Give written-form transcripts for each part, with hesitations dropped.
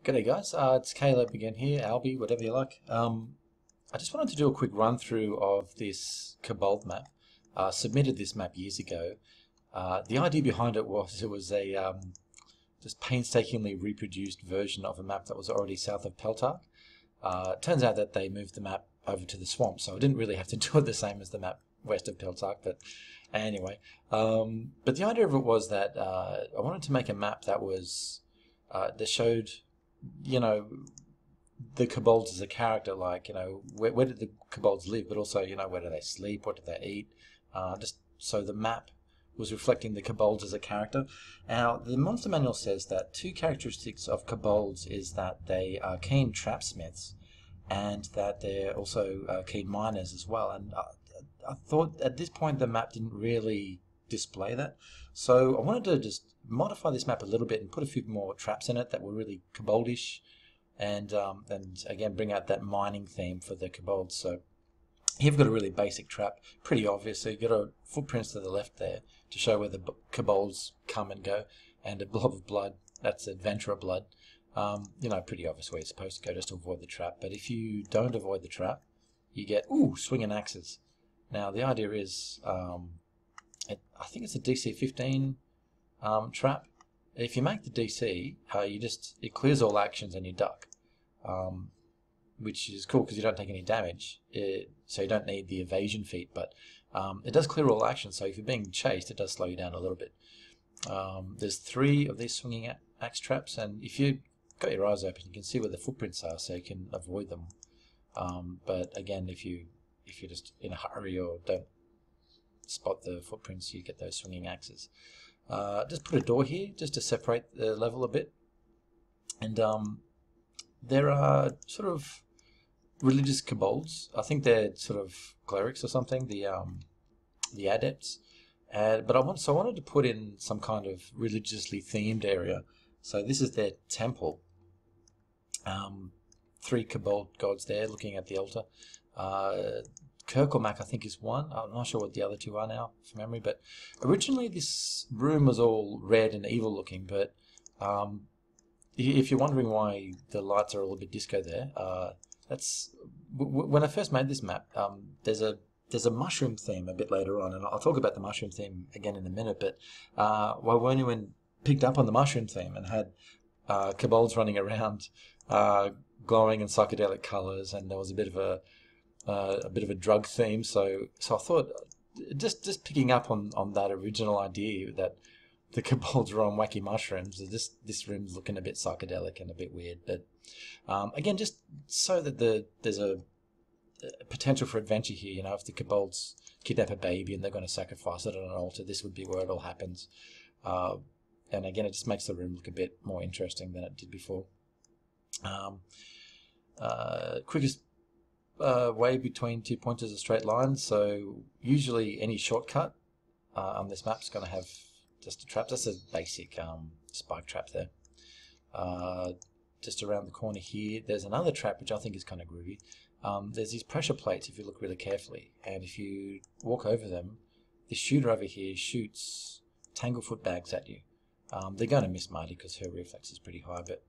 G'day guys, it's Caleb again here, Albie, whatever you like. I just wanted to do a quick run through of this Kobold map. Submitted this map years ago. The idea behind it was a just painstakingly reproduced version of a map that was already south of Peltark. It turns out that they moved the map over to the swamp, so I didn't really have to do it the same as the map west of Peltark, but anyway. But the idea of it was that I wanted to make a map that was that showed, you know, the kobolds as a character, like, you know, where did the kobolds live, but also, you know, where do they sleep, what do they eat, just so the map was reflecting the kobolds as a character. Now, the monster manual says that two characteristics of kobolds is that they are keen trapsmiths and that they're also keen miners as well, and I thought at this point the map didn't really display that, so I wanted to just modify this map a little bit and put a few more traps in it that were really koboldish, and again bring out that mining theme for the kobolds. So here we've got a really basic trap, pretty obvious. So you've got a footprints to the left there to show where the kobolds come and go, and a blob of blood, that's adventurer blood. You know, pretty obvious where you're supposed to go just to avoid the trap. But if you don't avoid the trap, you get swinging axes. Now the idea is, I think it's a DC 15 trap. If you make the DC, it clears all actions and you duck, which is cool because you don't take any damage, so you don't need the evasion feat, but it does clear all actions, so if you're being chased it does slow you down a little bit. There's 3 of these swinging axe traps, and if you've got your eyes open you can see where the footprints are, so you can avoid them. But again, if you're just in a hurry or don't spot the footprints, you get those swinging axes. Just put a door here just to separate the level a bit, and there are sort of religious kobolds. I think they're sort of clerics or something, the adepts. But I wanted to put in some kind of religiously themed area. So this is their temple. 3 kobold gods there looking at the altar. Kirklemak, I think, is one. I'm not sure what the other 2 are now from memory, but originally this room was all red and evil looking, but if you're wondering why the lights are a little bit disco there, that's when I first made this map. There's a mushroom theme a bit later on, and I'll talk about the mushroom theme again in a minute, but Wywonian picked up on the mushroom theme and had kobolds running around glowing in psychedelic colors, and there was a bit of a drug theme, so I thought just picking up on that original idea that the kobolds were on wacky mushrooms, this room's looking a bit psychedelic and a bit weird, but again, just so that there's a potential for adventure here. You know, if the kobolds kidnap a baby and they're going to sacrifice it on an altar, this would be where it all happens. And again, it just makes the room look a bit more interesting than it did before. Quickest way between 2 points is a straight line, so usually any shortcut on this map is going to have just a trap. That's a basic spike trap there. Just around the corner here there's another trap which I think is kind of groovy. There's these pressure plates if you look really carefully, and if you walk over them, this shooter over here shoots tanglefoot bags at you. They're going to miss Marty because her reflex is pretty high, but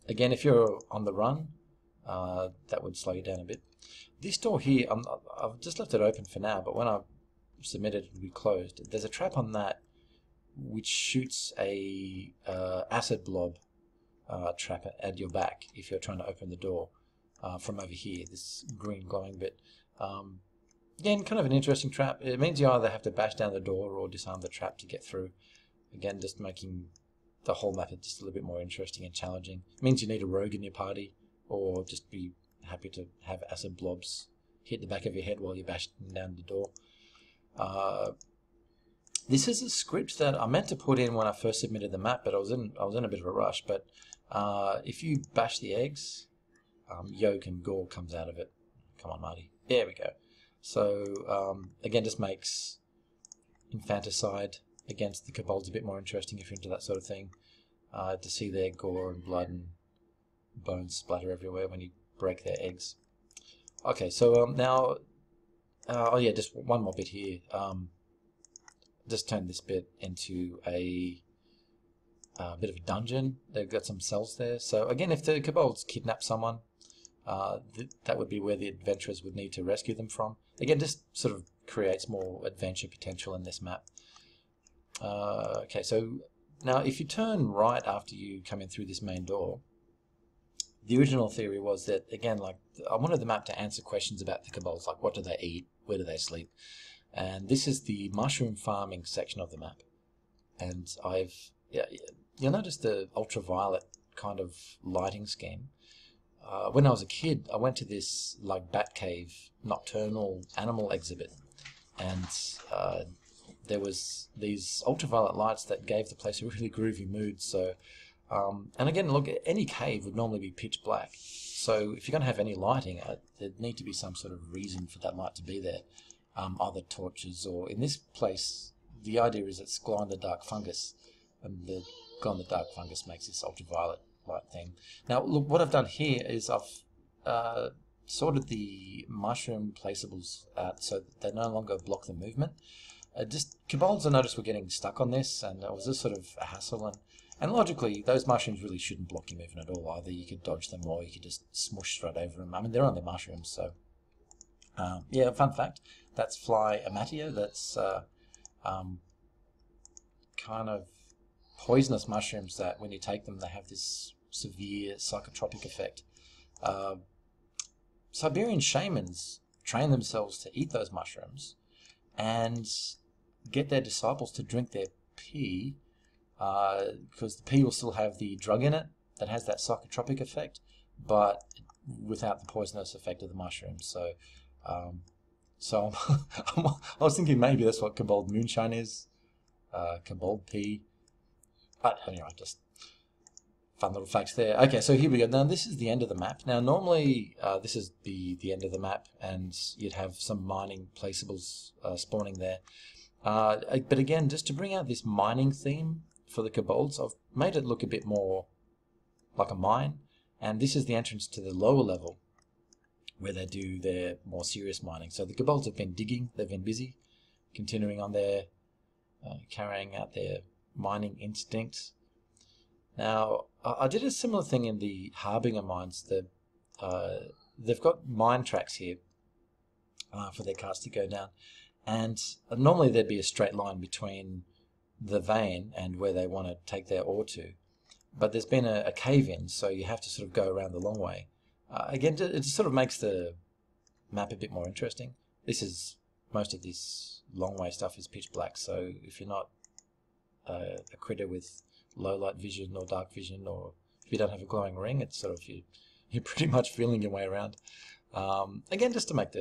again, if you're on the run, that would slow you down a bit. This door here, I've just left it open for now, but when I submit it, it'll be closed. There's a trap on that which shoots a acid blob trap at your back if you're trying to open the door from over here, this green glowing bit. Again, kind of an interesting trap. It means you either have to bash down the door or disarm the trap to get through. Again, just making the whole map just a little bit more interesting and challenging. It means you need a rogue in your party, or just be happy to have acid blobs hit the back of your head while you're bashing down the door. This is a script that I meant to put in when I first submitted the map, but I was in a bit of a rush. But if you bash the eggs, yolk and gore comes out of it. Come on, Marty. There we go. So again, just makes infanticide against the kobolds a bit more interesting if you're into that sort of thing. To see their gore and blood and bones splatter everywhere when you break their eggs. Okay, so now, oh yeah, just one more bit here. Just turn this bit into a a bit of a dungeon. They've got some cells there. So again, if the kobolds kidnap someone, that would be where the adventurers would need to rescue them from. Again, just sort of creates more adventure potential in this map. Okay, so now if you turn right after you come in through this main door, the original theory was that, again, like, I wanted the map to answer questions about the kobolds, like what do they eat, where do they sleep, and this is the mushroom farming section of the map. And you'll notice the ultraviolet kind of lighting scheme. When I was a kid, I went to this like Batcave nocturnal animal exhibit, and there was these ultraviolet lights that gave the place a really groovy mood. So, and again, look, any cave would normally be pitch black. So if you're going to have any lighting, there'd need to be some sort of reason for that light to be there. Either torches, or in this place, the idea is it's glow-in-the-dark fungus, and the glow-in-the-dark fungus makes this ultraviolet light thing. Now, look, what I've done here is I've sorted the mushroom placeables out so that they no longer block the movement. Just kobolds, I noticed, were getting stuck on this, and it was just sort of a hassle. And logically, those mushrooms really shouldn't block your movement at all. Either you could dodge them, or you could just smush straight over them. I mean, they're only mushrooms, so yeah. Fun fact: that's fly amatia. That's kind of poisonous mushrooms that, when you take them, they have this severe psychotropic effect. Siberian shamans train themselves to eat those mushrooms and get their disciples to drink their pee, because the pee will still have the drug in it that has that psychotropic effect, but without the poisonous effect of the mushrooms. So, I was thinking maybe that's what kobold moonshine is, kobold pee. But anyway, just fun little facts there. Okay, so here we go. Now this is the end of the map. Now normally this is the end of the map, and you'd have some mining placeables spawning there. But again, just to bring out this mining theme for the kobolds, I've made it look a bit more like a mine. And this is the entrance to the lower level, where they do their more serious mining. So the kobolds have been digging, they've been busy, continuing on their, carrying out their mining instincts. Now, I did a similar thing in the Harbinger mines. They've got mine tracks here for their carts to go down. And normally there'd be a straight line between the vein and where they want to take their ore to. But there's been a cave-in, so you have to sort of go around the long way. Again, it just sort of makes the map a bit more interesting. Most of this long way stuff is pitch black, so if you're not a critter with low light vision or dark vision, or if you don't have a glowing ring, it's sort of you're pretty much feeling your way around. Again, just to make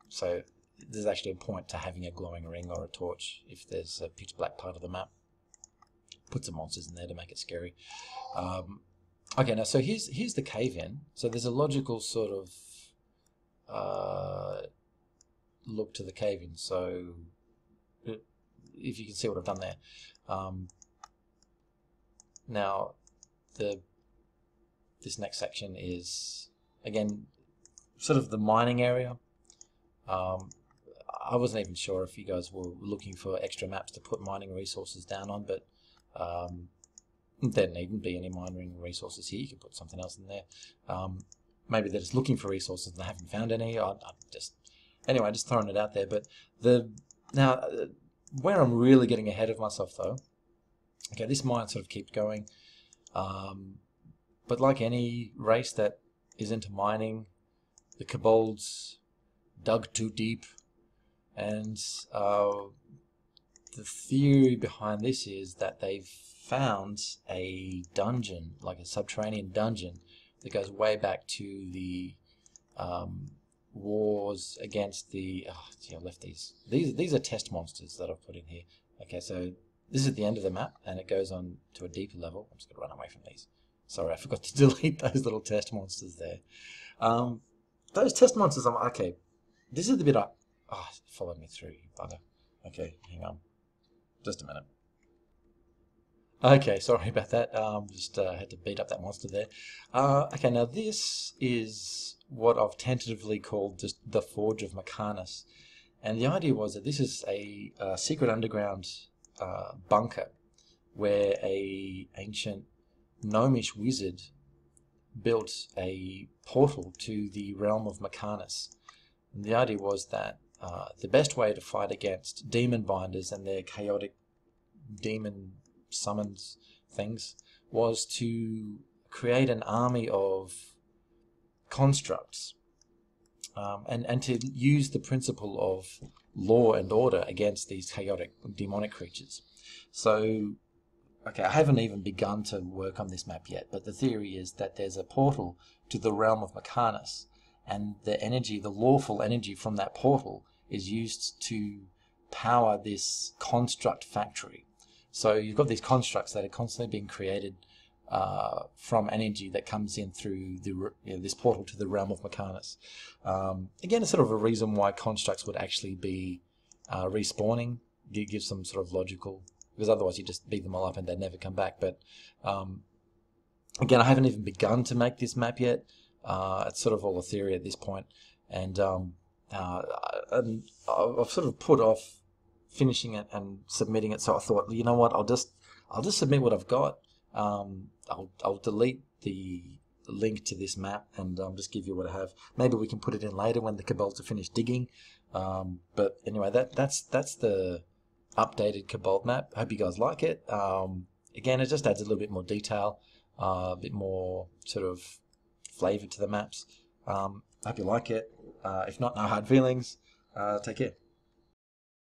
so there's actually a point to having a glowing ring or a torch if there's a pitch black part of the map. Put some monsters in there to make it scary. Okay, now so here's the cave-in. So there's a logical sort of look to the cave-in. So if you can see what I've done there. Now this next section is, again, sort of the mining area. I wasn't even sure if you guys were looking for extra maps to put mining resources down on, but there needn't be any mining resources here. You can put something else in there. Maybe they're just looking for resources and they haven't found any. Anyway, just throwing it out there. But now where I'm really getting ahead of myself though. Okay, this mine sort of keeps going, but like any race that is into mining, the kobolds dug too deep, and the theory behind this is that they've found a dungeon, like a subterranean dungeon, that goes way back to the wars against the... I left these. These are test monsters that I've put in here. Okay, so this is the end of the map, and it goes on to a deeper level. I'm just going to run away from these. Sorry, I forgot to delete those little test monsters there. Those test monsters, okay, this is the bit followed me through, you bugger. Okay, hang on. Just a minute. Okay, sorry about that. Just had to beat up that monster there. Okay, now this is what I've tentatively called just the Forge of Mechanus. And the idea was that this is a secret underground bunker where a ancient gnomish wizard built a portal to the realm of Mechanis. And the idea was that the best way to fight against demon binders and their chaotic demon summons things was to create an army of constructs, and to use the principle of law and order against these chaotic demonic creatures. So, okay, I haven't even begun to work on this map yet, but the theory is that there's a portal to the realm of Mechanis, and the energy, the lawful energy from that portal, is used to power this construct factory. So you've got these constructs that are constantly being created from energy that comes in through the, this portal to the realm of Mechanis. Again, it's sort of a reason why constructs would actually be respawning. It gives some sort of logical, because otherwise you just beat them all up and they'd never come back. But again, I haven't even begun to make this map yet. It's sort of all a theory at this point, and I've sort of put off finishing it and submitting it. So I thought, you know what, I'll just submit what I've got. I'll delete the link to this map and just give you what I have. Maybe we can put it in later when the Kobolds are finished digging. But anyway, that's the updated Kobold map. I hope you guys like it. Again, it just adds a little bit more detail, a bit more sort of flavor to the maps. I hope you like it. If not, no hard feelings. Take care.